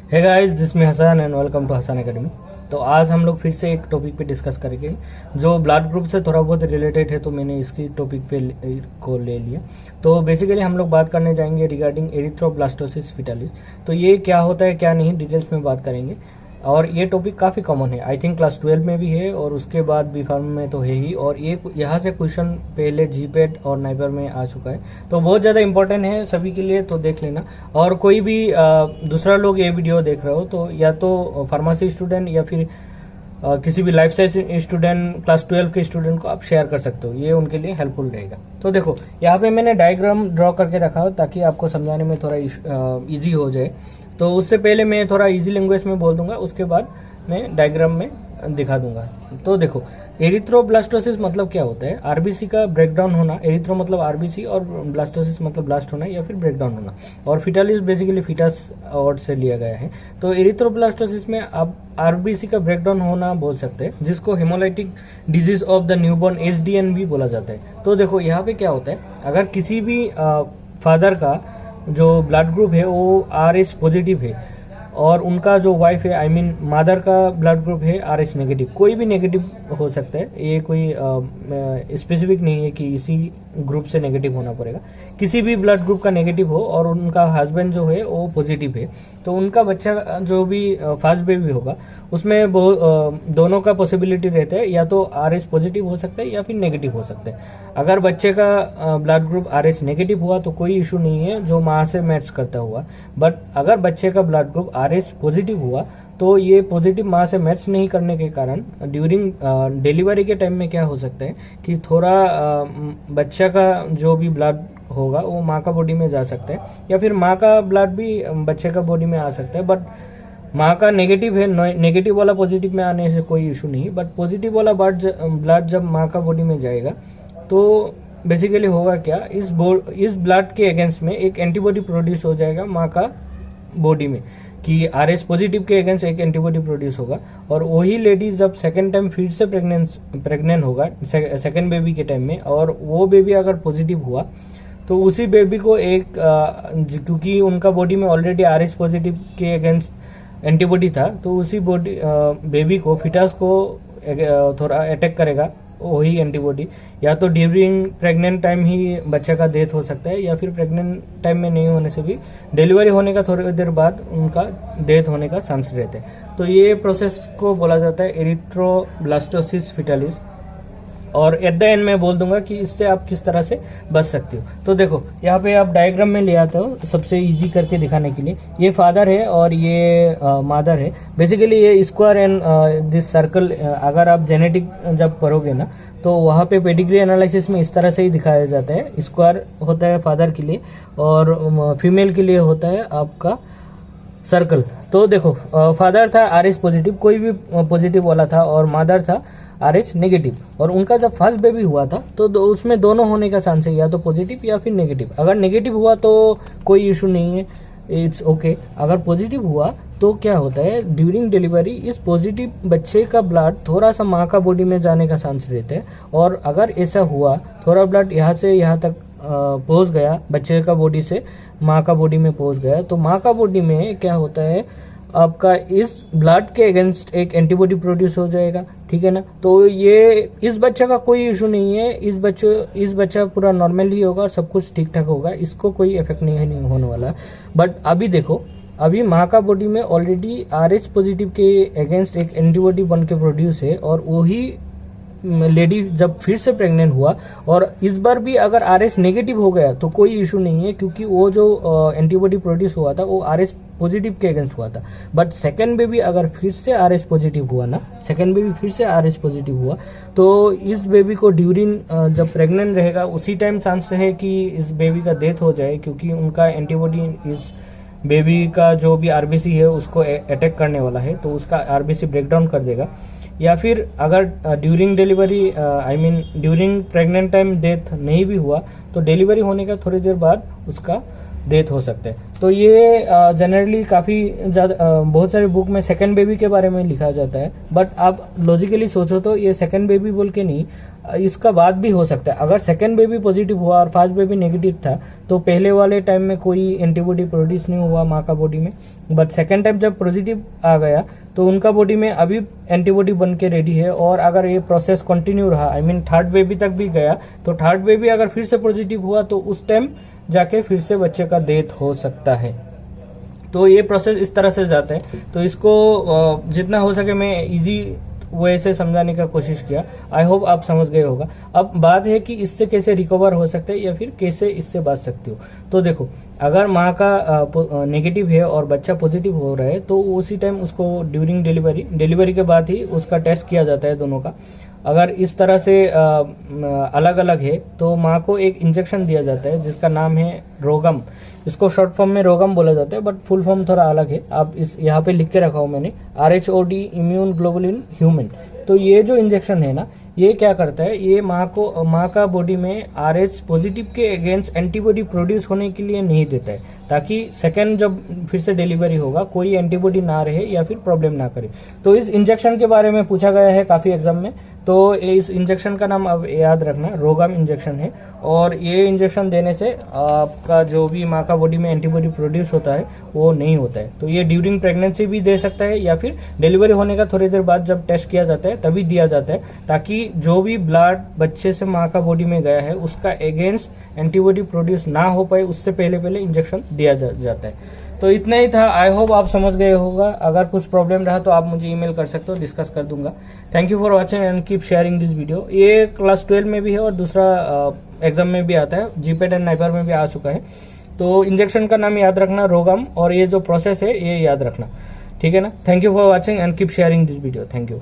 Hey guys, this me Hasan and welcome to Hasan academy. तो आज हम लोग फिर से एक टॉपिक पे डिस्कस करेंगे जो ब्लड ग्रुप से थोड़ा बहुत रिलेटेड है, तो मैंने इसकी टॉपिक पे को ले लिया। तो बेसिकली हम लोग बात करने जाएंगे रिगार्डिंग एरिथ्रोब्लास्टोसिस फीटालिस। तो ये क्या होता है क्या नहीं डिटेल्स में बात करेंगे, और ये टॉपिक काफ़ी कॉमन है। आई थिंक क्लास 12 में भी है और उसके बाद बी फार्म में तो है ही, और ये यहाँ से क्वेश्चन पहले जीपेट और नाइबर में आ चुका है, तो बहुत ज़्यादा इंपॉर्टेंट है सभी के लिए, तो देख लेना। और कोई भी दूसरा लोग ये वीडियो देख रहे हो तो या तो फार्मेसी स्टूडेंट या फिर किसी भी लाइफ साइंस स्टूडेंट, क्लास 12 के स्टूडेंट को आप शेयर कर सकते हो, ये उनके लिए हेल्पफुल रहेगा। तो देखो यहाँ पे मैंने डायग्राम ड्रॉ करके रखा हो ताकि आपको समझाने में थोड़ा इजी हो जाए। तो उससे पहले मैं थोड़ा इजी लैंग्वेज में बोल दूंगा, उसके बाद मैं डायग्राम में दिखा दूंगा। तो देखो एरिथ्रोब्लास्टोसिस मतलब क्या होता है, आरबीसी का ब्रेकडाउन होना। एरिथ्रो मतलब आरबीसी और ब्लास्टोसिस मतलब ब्लास्ट होना या फिर ब्रेकडाउन होना, और फिटालिस बेसिकली फिटस वर्ड से लिया गया है। तो एरिथ्रोब्लास्टोसिस में आप आरबीसी का ब्रेकडाउन होना बोल सकते हैं, जिसको haemolytic disease of the newborn HDN भी बोला जाता है। तो देखो यहाँ पे क्या होता है, अगर किसी भी फादर का जो ब्लड ग्रुप है वो RH पॉजिटिव है और उनका जो वाइफ है आई मीन मदर का ब्लड ग्रुप है RH नेगेटिव, कोई भी नेगेटिव हो सकता है, ये कोई स्पेसिफिक नहीं है कि इसी ग्रुप से नेगेटिव होना पड़ेगा। किसी भी ब्लड ग्रुप का नेगेटिव हो और उनका हस्बैंड जो है वो पॉजिटिव है, तो उनका बच्चा जो भी फर्स्ट बेबी होगा उसमें दोनों का पॉसिबिलिटी रहता है, या तो RH पॉजिटिव हो सकता है या फिर नेगेटिव हो सकता है। अगर बच्चे का ब्लड ग्रुप RH नेगेटिव हुआ तो कोई इशू नहीं है जो माँ से मैच करता हुआ, बट अगर बच्चे का ब्लड ग्रुप RH पॉजिटिव हुआ तो ये पॉजिटिव माँ से मैच नहीं करने के कारण ड्यूरिंग डिलीवरी के टाइम में क्या हो सकता है कि थोड़ा बच्चा का जो भी ब्लड होगा वो माँ का बॉडी में जा सकता है, या फिर माँ का ब्लड भी बच्चे का बॉडी में आ सकता है। बट माँ का नेगेटिव है, नेगेटिव वाला पॉजिटिव में आने से कोई इशू नहीं, बट पॉजिटिव वाला ब्लड जब माँ का बॉडी में जाएगा तो बेसिकली होगा क्या, इस ब्लड के अगेंस्ट में एक एंटीबॉडी प्रोड्यूस हो जाएगा माँ का बॉडी में, कि RH पॉजिटिव के अगेंस्ट एक एंटीबॉडी प्रोड्यूस होगा। और वही लेडी जब सेकेंड टाइम फिर से प्रेग्नेंट होगा सेकेंड बेबी के टाइम में, और वो बेबी अगर पॉजिटिव हुआ तो उसी बेबी को एक क्योंकि उनका बॉडी में ऑलरेडी RH पॉजिटिव के अगेंस्ट एंटीबॉडी था, तो उसी बेबी को फिटस को थोड़ा अटैक करेगा वही एंटीबॉडी। या तो ड्यूरिंग प्रेग्नेंट टाइम ही बच्चे का डेथ हो सकता है, या फिर प्रेग्नेंट टाइम में नहीं होने से भी डिलीवरी होने का थोड़ी देर बाद उनका डेथ होने का चांस रहते हैं। तो ये प्रोसेस को बोला जाता है एरिथ्रोब्लास्टोसिस फिटालिस, और एट द एंड मैं बोल दूंगा कि इससे आप किस तरह से बच सकते हो। तो देखो यहाँ पे आप डायग्राम में ले आते हो सबसे इजी करके दिखाने के लिए। ये फादर है और ये मदर है। बेसिकली ये स्क्वायर एंड दिस सर्कल, अगर आप जेनेटिक जब पढ़ोगे ना तो वहाँ पे पेडिग्री एनालिसिस में इस तरह से ही दिखाया जाता है। स्क्वायर होता है फादर के लिए और फीमेल के लिए होता है आपका सर्कल। तो देखो फादर था RH पॉजिटिव, कोई भी पॉजिटिव वाला था, और मदर था RH नेगेटिव, और उनका जब फर्स्ट बेबी हुआ था तो उसमें दोनों होने का चांस है, या तो पॉजिटिव या फिर नेगेटिव। अगर नेगेटिव हुआ तो कोई इशू नहीं है, इट्स ओके। अगर पॉजिटिव हुआ तो क्या होता है, ड्यूरिंग डिलीवरी इस पॉजिटिव बच्चे का ब्लड थोड़ा सा माँ का बॉडी में जाने का चांस रहता है, और अगर ऐसा हुआ थोड़ा ब्लड यहाँ से यहाँ तक पहुंच गया, बच्चे का बॉडी से माँ का बॉडी में पहुंच गया, तो माँ का बॉडी में क्या होता है, आपका इस ब्लड के अगेंस्ट एक एंटीबॉडी प्रोड्यूस हो जाएगा, ठीक है ना। तो ये इस बच्चे का कोई इशू नहीं है, इस बच्चा पूरा नॉर्मल ही होगा, सब कुछ ठीक ठाक होगा, इसको कोई इफेक्ट नहीं होने वाला। बट अभी देखो, अभी माँ का बॉडी में ऑलरेडी RH पॉजिटिव के अगेंस्ट एक एंटीबॉडी बन के प्रोड्यूस है, और वही लेडी जब फिर से प्रेग्नेंट हुआ और इस बार भी अगर RH नेगेटिव हो गया तो कोई इशू नहीं है, क्योंकि वो जो एंटीबॉडी प्रोड्यूस हुआ था वो RH पॉजिटिव के अगेंस्ट हुआ था। बट सेकेंड बेबी अगर फिर से RH पॉजिटिव हुआ ना, सेकेंड बेबी फिर से RH पॉजिटिव हुआ, तो इस बेबी को ड्यूरिंग जब प्रेग्नेंट रहेगा उसी टाइम चांस है कि इस बेबी का डेथ हो जाए, क्योंकि उनका एंटीबॉडी इस बेबी का जो भी RBC है उसको अटैक करने वाला है, तो उसका RBC ब्रेकडाउन कर देगा। या फिर अगर during delivery I mean during pregnant time death नहीं भी हुआ तो डिलीवरी होने का थोड़ी देर बाद उसका डेथ हो सकता है। तो ये जनरली काफ़ी ज़्यादा बहुत सारे बुक में सेकंड बेबी के बारे में लिखा जाता है, बट आप लॉजिकली सोचो तो ये सेकंड बेबी बोल के नहीं, इसका बाद भी हो सकता है। अगर सेकंड बेबी पॉजिटिव हुआ और फर्स्ट बेबी नेगेटिव था तो पहले वाले टाइम में कोई एंटीबॉडी प्रोड्यूस नहीं हुआ माँ का बॉडी में, बट सेकंड टाइम जब पॉजिटिव आ गया तो उनका बॉडी में अभी एंटीबॉडी बन के रेडी है। और अगर ये प्रोसेस कंटिन्यू रहा, आई मीन थर्ड बेबी तक भी गया, तो थर्ड बेबी अगर फिर से पॉजिटिव हुआ तो उस टाइम जाके फिर से बच्चे का डेथ हो सकता है। तो ये प्रोसेस इस तरह से जाता है। तो इसको जितना हो सके मैं इजी वे से समझाने का कोशिश किया। आई होप आप समझ गए होगा। अब बात है कि इससे कैसे रिकवर हो सकते हैं या फिर कैसे इससे बच सकते हो। तो देखो, अगर माँ का नेगेटिव है और बच्चा पॉजिटिव हो रहा है तो उसी टाइम उसको ड्यूरिंग डिलीवरी के बाद ही उसका टेस्ट किया जाता है दोनों का। अगर इस तरह से अलग अलग है तो माँ को एक इंजेक्शन दिया जाता है जिसका नाम है रोगम। इसको शॉर्ट फॉर्म में रोगम बोला जाता है, बट फुल फॉर्म थोड़ा अलग है। आप इस यहाँ पे लिख के रखा हूं मैंने, RHOD इम्यून ग्लोबुलिन ह्यूमन। तो ये जो इंजेक्शन है ना, ये क्या करता है, ये माँ का बॉडी में RH पॉजिटिव के अगेंस्ट एंटीबॉडी प्रोड्यूस होने के लिए नहीं देता है, ताकि सेकंड जब फिर से डिलीवरी होगा कोई एंटीबॉडी ना रहे या फिर प्रॉब्लम ना करे। तो इस इंजेक्शन के बारे में पूछा गया है काफी एग्जाम में। तो इस इंजेक्शन का नाम अब याद रखना रोगम इंजेक्शन है। और ये इंजेक्शन देने से आपका जो भी माँ का बॉडी में एंटीबॉडी प्रोड्यूस होता है वो नहीं होता है। तो ये ड्यूरिंग प्रेगनेंसी भी दे सकता है या फिर डिलीवरी होने का थोड़ी देर बाद जब टेस्ट किया जाता है तभी दिया जाता है, ताकि जो भी ब्लड बच्चे से माँ का बॉडी में गया है उसका अगेंस्ट एंटीबॉडी प्रोड्यूस ना हो पाए, उससे पहले इंजेक्शन दिया जाता है। तो इतना ही था। आई होप आप समझ गए होगा। अगर कुछ प्रॉब्लम रहा तो आप मुझे ईमेल कर सकते हो, डिस्कस कर दूंगा। Thank you for watching and keep sharing this video. ये क्लास 12 में भी है और दूसरा एग्जाम में भी आता है, जीपेट एंड नाइपर में भी आ चुका है। तो इंजेक्शन का नाम याद रखना रोगम, और ये जो प्रोसेस है ये याद रखना, ठीक है ना। Thank you for watching and keep sharing this video. Thank you.